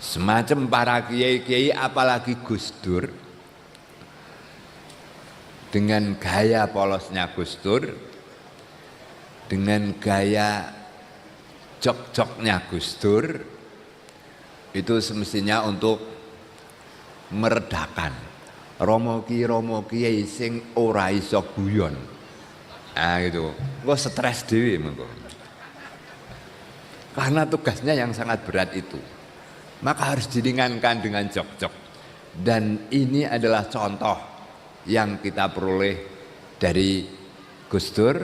Semacam para kiai-kiai apalagi Gus Dur dengan gaya polosnya Gus Dur, dengan gaya jok-joknya Gus Dur, itu semestinya untuk meredakan romo kiai sing ora iso guyon. Ah gitu. Kok stres dhewe mengko. Karena tugasnya yang sangat berat itu. Maka harus diringankan dengan jok-jok. Dan ini adalah contoh yang kita peroleh dari Gus Dur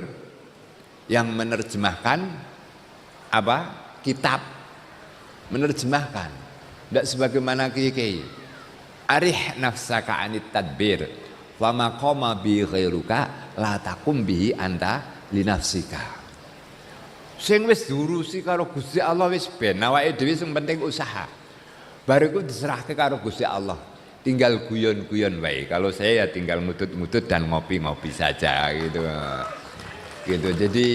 yang menerjemahkan apa? Kitab. Menerjemahkan. Tidak sebagaimana kiai-kiai. Arih nafsaka anit tadbir. Fama qoma bi ghairuka la takum bihi anta li nafsika. Sing wis diurusi karo Gusti Allah wis ben, awake dhewe sing penting usaha. Bariku diserahke karo Gusti Allah. Tinggal guyon-guyon wae. Kalau saya ya tinggal ngutut-ngutut dan ngopi-ngopi saja gitu. Gitu. Jadi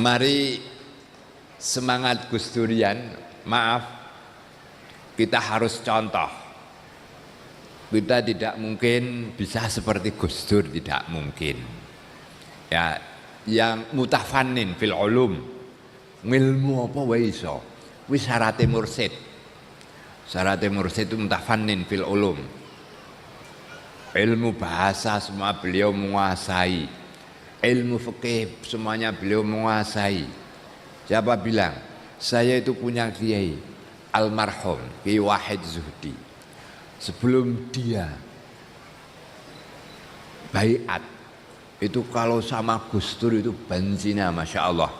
mari semangat Gus Durian, maaf kita harus contoh. Kita tidak mungkin bisa seperti Gus Dur, tidak mungkin. Ya, yang mutafannin fil ulum. Ngilmu apa wae iso. Wis syarate mursid. Syarate mursid itu mutafannin fil ulum. Ilmu bahasa semua beliau menguasai. Ilmu fikih semuanya beliau menguasai. Siapa bilang? Saya itu punya kiai almarhum Kiai Wahid Zuhdi. Sebelum dia baiat itu kalau sama Gus Dur itu bensinnya Masya Allah.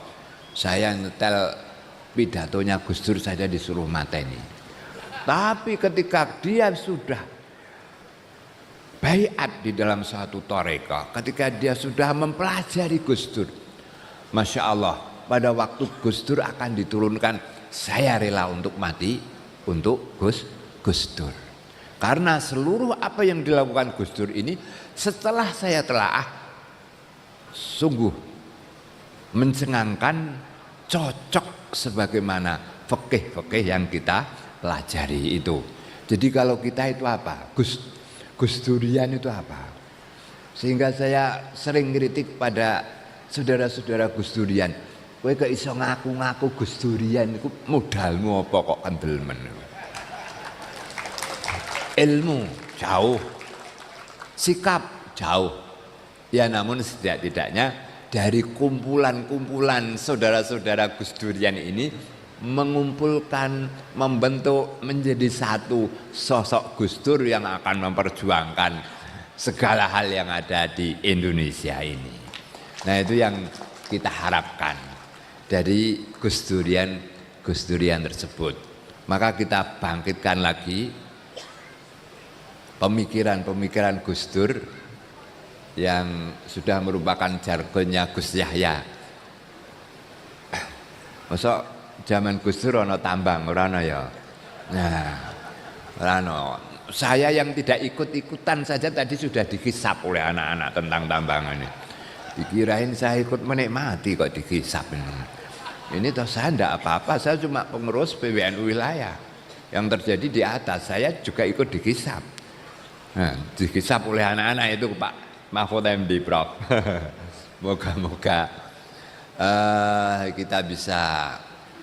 Saya nyetel pidatonya Gus Dur saja disuruh mateni. Tapi ketika dia sudah baiat di dalam satu toreka, ketika dia sudah mempelajari Gus Dur, Masya Allah, pada waktu Gus Dur akan diturunkan, saya rela untuk mati untuk Gus Dur. Karena seluruh apa yang dilakukan Gus Dur ini setelah saya telaah sungguh mencengangkan, cocok sebagaimana fikih-fikih yang kita pelajari itu. Jadi kalau kita itu apa? Gus Durian itu apa? Sehingga saya sering kritik pada saudara-saudara Gus Durian. Kowe kok iso ngaku-ngaku Gus Durian iku modalmu apa kok kendel men. Ilmu jauh, sikap jauh. Ya namun setidak-tidaknya dari kumpulan-kumpulan saudara-saudara Gus Durian ini mengumpulkan, membentuk menjadi satu sosok Gus Dur yang akan memperjuangkan segala hal yang ada di Indonesia ini. Nah itu yang kita harapkan dari Gus Durian tersebut. Maka kita bangkitkan lagi pemikiran-pemikiran Gus Dur yang sudah merupakan jargonnya Gus Yahya. Masa zaman Gus Dur ana tambang ora ana ya. Nah, ora ana. Saya yang tidak ikut-ikutan saja tadi sudah dikisap oleh anak-anak tentang tambangan ini. Dikirain saya ikut menikmati kok dikisap ini. Ini toh saya enggak apa-apa, saya cuma pengurus PWNU wilayah. Yang terjadi di atas saya juga ikut dikisap. Nah, dikisap oleh anak-anak itu Pak Mahfud MD Prof. Moga-moga kita bisa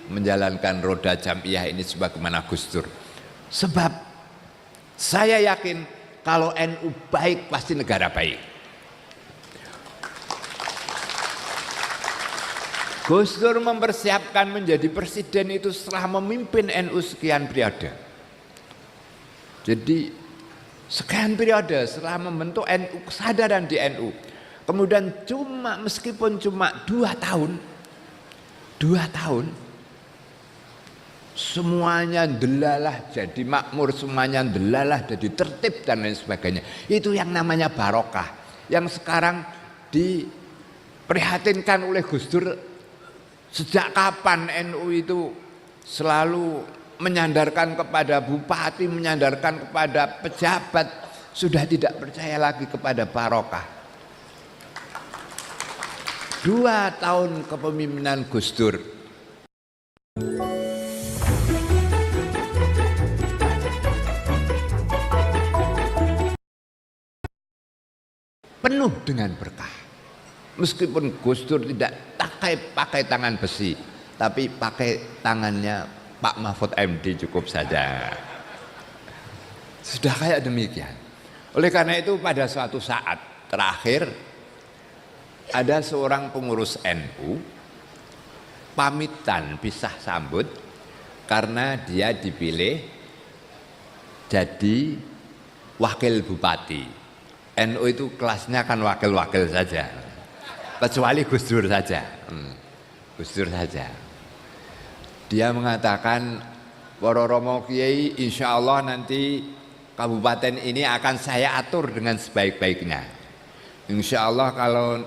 menjalankan roda jamiah ini sebagaimana Gus Dur. Sebab saya yakin kalau NU baik pasti negara baik. Gus Dur mempersiapkan menjadi presiden itu setelah memimpin NU sekian periode. Jadi sekian periode setelah membentuk NU, kesadaran di NU. Kemudian meskipun cuma 2 tahun, semuanya delalah jadi makmur, semuanya delalah jadi tertib dan lain sebagainya. Itu yang namanya barokah. Yang sekarang diprihatinkan oleh Gus Dur, sejak kapan NU itu selalu menyandarkan kepada bupati, menyandarkan kepada pejabat, sudah tidak percaya lagi kepada barokah. 2 tahun kepemimpinan Gus Dur penuh dengan berkah. Meskipun Gus Dur tidak pakai tangan besi, tapi pakai tangannya Pak Mahfud MD cukup saja. Sudah kayak demikian. Oleh karena itu pada suatu saat terakhir ada seorang pengurus NU pamitan pisah sambut karena dia dipilih jadi wakil bupati. NU itu kelasnya kan wakil-wakil saja, kecuali Gus Dur saja. Gus Dur saja. Dia mengatakan, para Romo Kiai, insya Allah nanti kabupaten ini akan saya atur dengan sebaik-baiknya. Insya Allah kalau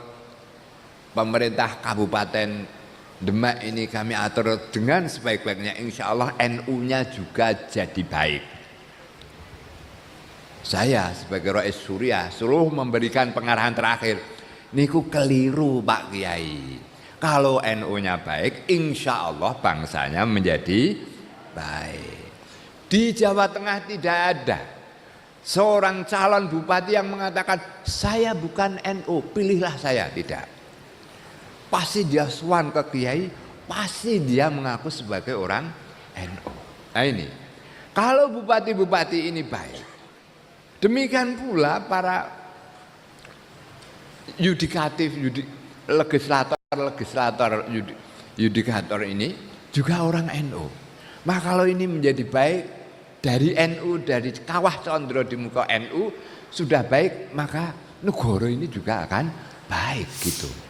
pemerintah Kabupaten Demak ini kami atur dengan sebaik-baiknya, insya Allah NU-nya juga jadi baik. Saya sebagai Rais Surya suruh memberikan pengarahan terakhir, niku keliru Pak Kiai. Kalau NU-nya baik, insya Allah bangsanya menjadi baik. Di Jawa Tengah tidak ada seorang calon bupati yang mengatakan saya bukan NU, pilihlah saya. Tidak. Pasti dia suan ke kiai, pasti dia mengaku sebagai orang NU. Nah ini, kalau bupati-bupati ini baik, demikian pula para yudikator ini juga orang NU. Maka kalau ini menjadi baik dari NU, dari kawah condro di muka NU sudah baik, maka negara ini juga akan baik gitu.